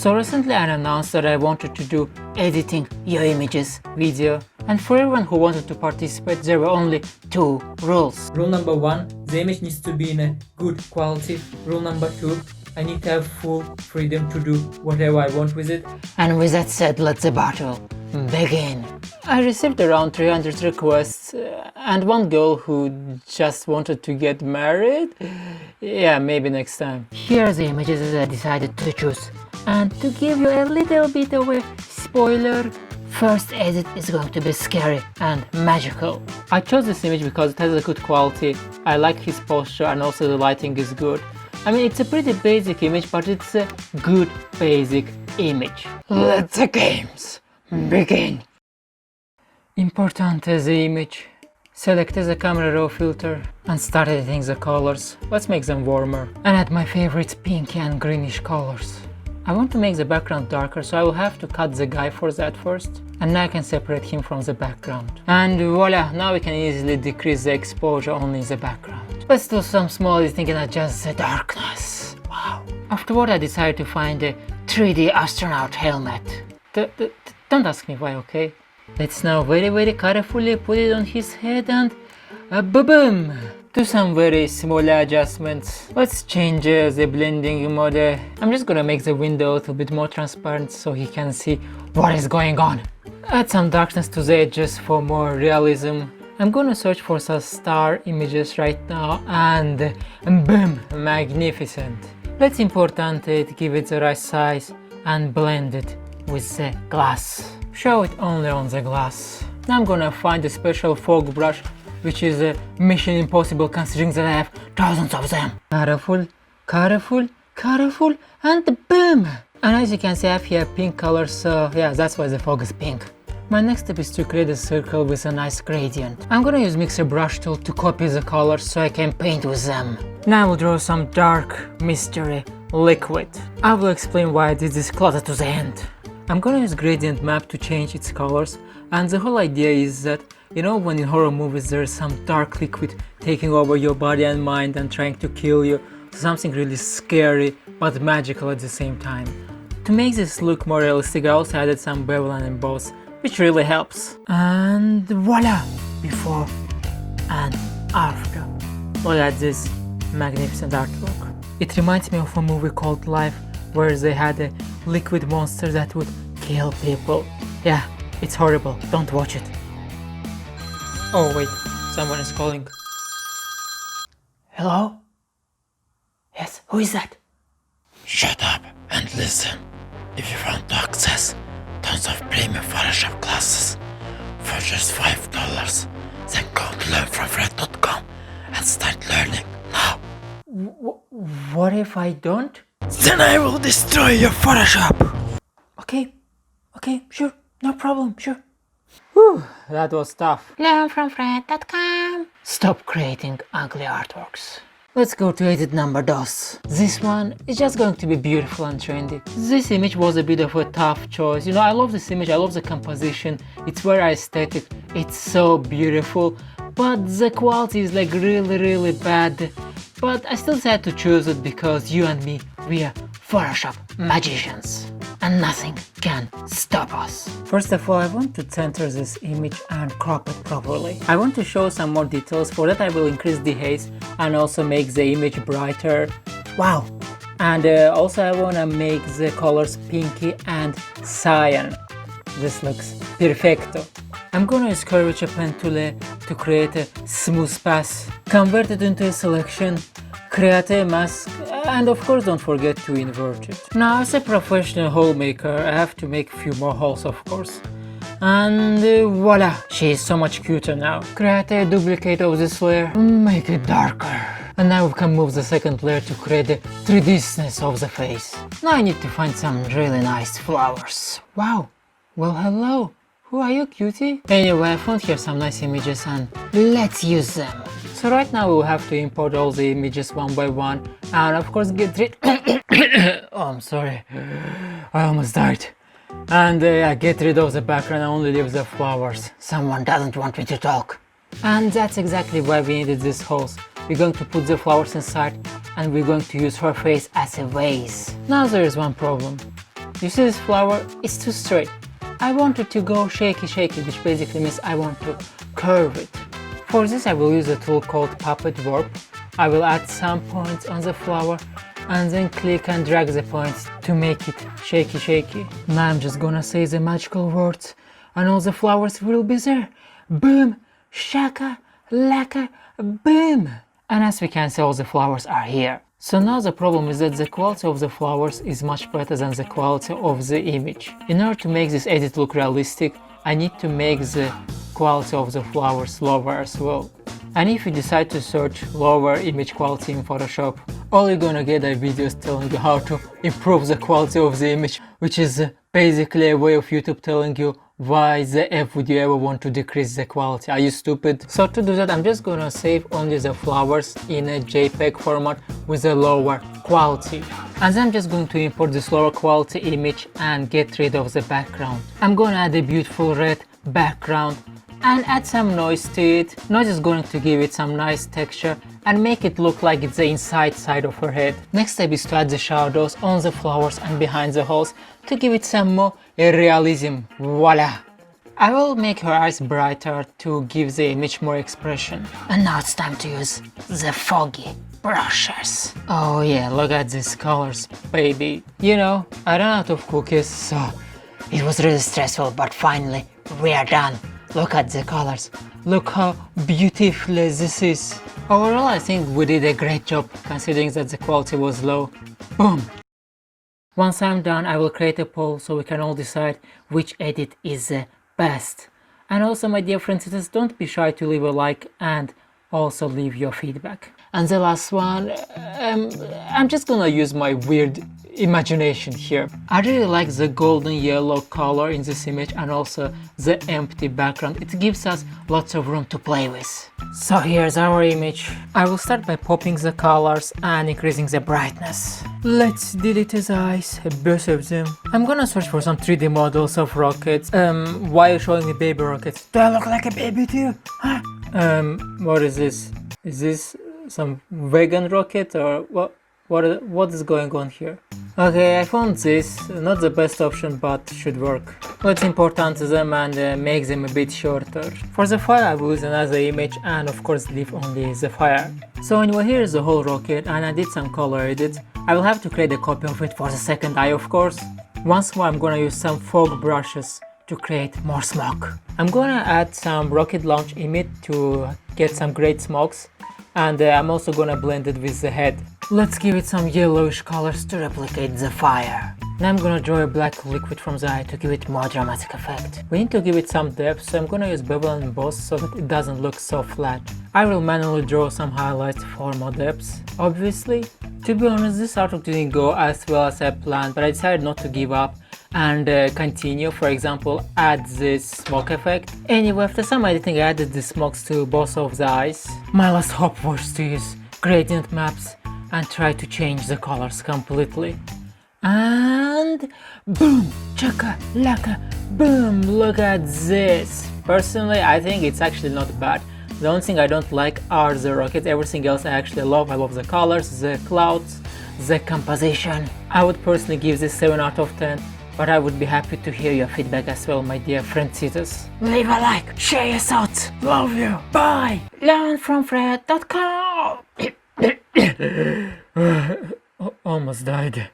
So recently I announced that I wanted to do editing your images video, and for everyone who wanted to participate there were only 2 rules. Rule number 1, the image needs to be in a good quality. Rule number 2, I need to have full freedom to do whatever I want with it. And with that said, let the battle begin. I received around 300 requests and one girl who just wanted to get married. Yeah, maybe next time. Here are the images that I decided to choose. And to give you a little bit of a spoiler, first edit is going to be scary and magical. I chose this image because it has a good quality. I like his posture and also the lighting is good. I mean, it's a pretty basic image, but it's a good basic image. Let the games begin. Important as the image. Select the camera raw filter and start editing the colors. Let's make them warmer. And add my favorite pinky and greenish colors. I want to make the background darker, so I will have to cut the guy for that first. And now I can separate him from the background. And voila, now we can easily decrease the exposure only in the background. Let's do some small editing and adjust the darkness. Wow. Afterward I decided to find a 3D astronaut helmet. Don't ask me why, okay? Let's now very carefully put it on his head and boom! Do some very small adjustments. Let's change the blending mode. I'm just gonna make the window a little bit more transparent so he can see what is going on. Add some darkness to the edges for more realism. I'm gonna search for some star images right now and boom! Magnificent! Let's import Untitled, give it the right size and blend it with the glass. Show it only on the glass. Now I'm gonna find a special fog brush, which is a mission impossible considering that I have thousands of them. Careful, and boom! And as you can see I have here pink color, so yeah, that's why the fog is pink. My next step is to create a circle with a nice gradient. I'm gonna use mixer brush tool to copy the colors so I can paint with them. Now I will draw some dark mystery liquid. I will explain why I did this closer to the end. I'm gonna use gradient map to change its colors, and the whole idea is that, you know, when in horror movies there is some dark liquid taking over your body and mind and trying to kill you, something really scary but magical at the same time. To make this look more realistic I also added some bevel and emboss, which really helps. And voila! Before and after. Look at this magnificent artwork. It reminds me of a movie called Life, where they had a liquid monster that would kill people. Yeah, it's horrible, don't watch it. Oh wait, someone is calling. Hello? Yes, who is that? Shut up and listen. If you want to access tons of premium Photoshop classes for just $5, then go to learnfromfred.com and start learning now. What if I don't? Then I will destroy your Photoshop. Okay, sure, no problem, sure. Whew, that was tough. Learnfromfred.com. Stop creating ugly artworks. Let's go to edit number 2. This one is just going to be beautiful and trendy. This image was a bit of a tough choice. You know, I love this image, I love the composition. It's very aesthetic, it's so beautiful. But the quality is like really bad. But I still decided to choose it because you and me, we are Photoshop magicians. And nothing can stop us. First of all, I want to center this image and crop it properly. I want to show some more details. For that I will increase the haze and also make the image brighter. Wow! And also I want to make the colors pinky and cyan. This looks perfecto. I'm gonna use curvature pen tool to create a smooth path, convert it into a selection, create a mask, and of course don't forget to invert it. Now as a professional hole maker I have to make a few more holes, of course. And voila, she is so much cuter now. Create a duplicate of this layer, make it darker. And now we can move the second layer to create the 3Dness of the face. Now I need to find some really nice flowers. Wow, well hello. Who are you, cutie? Anyway, I found here some nice images and let's use them. So right now we will have to import all the images one by one and of course get rid oh, I'm sorry, I almost died. And get rid of the background and only leave the flowers. Someone doesn't want me to talk. And that's exactly why we needed these holes. We're going to put the flowers inside and we're going to use her face as a vase. Now there is one problem. You see this flower? It's too straight. I want it to go shaky shaky, which basically means I want to curve it. For this I will use a tool called Puppet Warp. I will add some points on the flower and then click and drag the points to make it shaky shaky. Now I'm just gonna say the magical words and all the flowers will be there. Boom, shaka, laka, boom. And as we can see, all the flowers are here. So now the problem is that the quality of the flowers is much better than the quality of the image. In order to make this edit look realistic, I need to make the quality of the flowers lower as well. And if you decide to search lower image quality in Photoshop, all you're gonna get are videos telling you how to improve the quality of the image, which is basically a way of YouTube telling you why the F would you ever want to decrease the quality. Are you stupid? So to do that, I'm just gonna save only the flowers in a JPEG format with a lower quality. And then I'm just going to import this lower quality image and get rid of the background. I'm gonna add a beautiful red background and add some noise to it. Noise is going to give it some nice texture and make it look like it's the inside side of her head. Next step is to add the shadows on the flowers and behind the holes to give it some more realism. Voila! I will make her eyes brighter to give the image more expression. And now it's time to use the foggy brushes. Oh yeah, look at these colors, baby. You know, I ran out of cookies, so It was really stressful, but finally we are done. Look at the colors. look how beautiful this is. Overall, I think we did a great job considering that the quality was low. Boom! Once I'm done, I will create a poll so we can all decide which edit is the best. And also, my dear friends, don't be shy to leave a like and also leave your feedback. And the last one, I'm just gonna use my weird imagination here. I really like the golden yellow color in this image and also the empty background. It gives us lots of room to play with. So here's our image. I will start by popping the colors and increasing the brightness. Let's delete his eyes, both of them. I'm gonna search for some 3D models of rockets. Why are you showing me baby rockets? Do I look like a baby too? Huh? What is this? Is this some vegan rocket or what is going on here? Okay, I found this. Not the best option, but should work. Let's import onto them and make them a bit shorter. For the fire, I will use another image and of course leave only the fire. So anyway, here is the whole rocket and I did some color edits. I will have to create a copy of it for the second eye, of course. Once more, I'm gonna use some fog brushes to create more smoke. I'm gonna add some rocket launch image to get some great smokes. And I'm also gonna blend it with the head. Let's give it some yellowish colors to replicate the fire. Now I'm gonna draw a black liquid from the eye to give it more dramatic effect. We need to give it some depth, so I'm gonna use bevel and emboss so that it doesn't look so flat. I will manually draw some highlights for more depth, obviously. To be honest, this artwork didn't go as well as I planned, but I decided not to give up and continue. For example, add this smoke effect. Anyway, after some editing, I added the smokes to both of the eyes. My last hope was to use gradient maps and try to change the colors completely. And boom, chaka laka, boom, look at this. Personally, I think it's actually not bad. The only thing I don't like are the rockets. Everything else I actually love. I love the colors, the clouds, the composition. I would personally give this 7 out of 10. But I would be happy to hear your feedback as well, my dear friendsitas. Leave a like, share your thoughts. Love you. Bye. Learnfromfred.com. Almost died.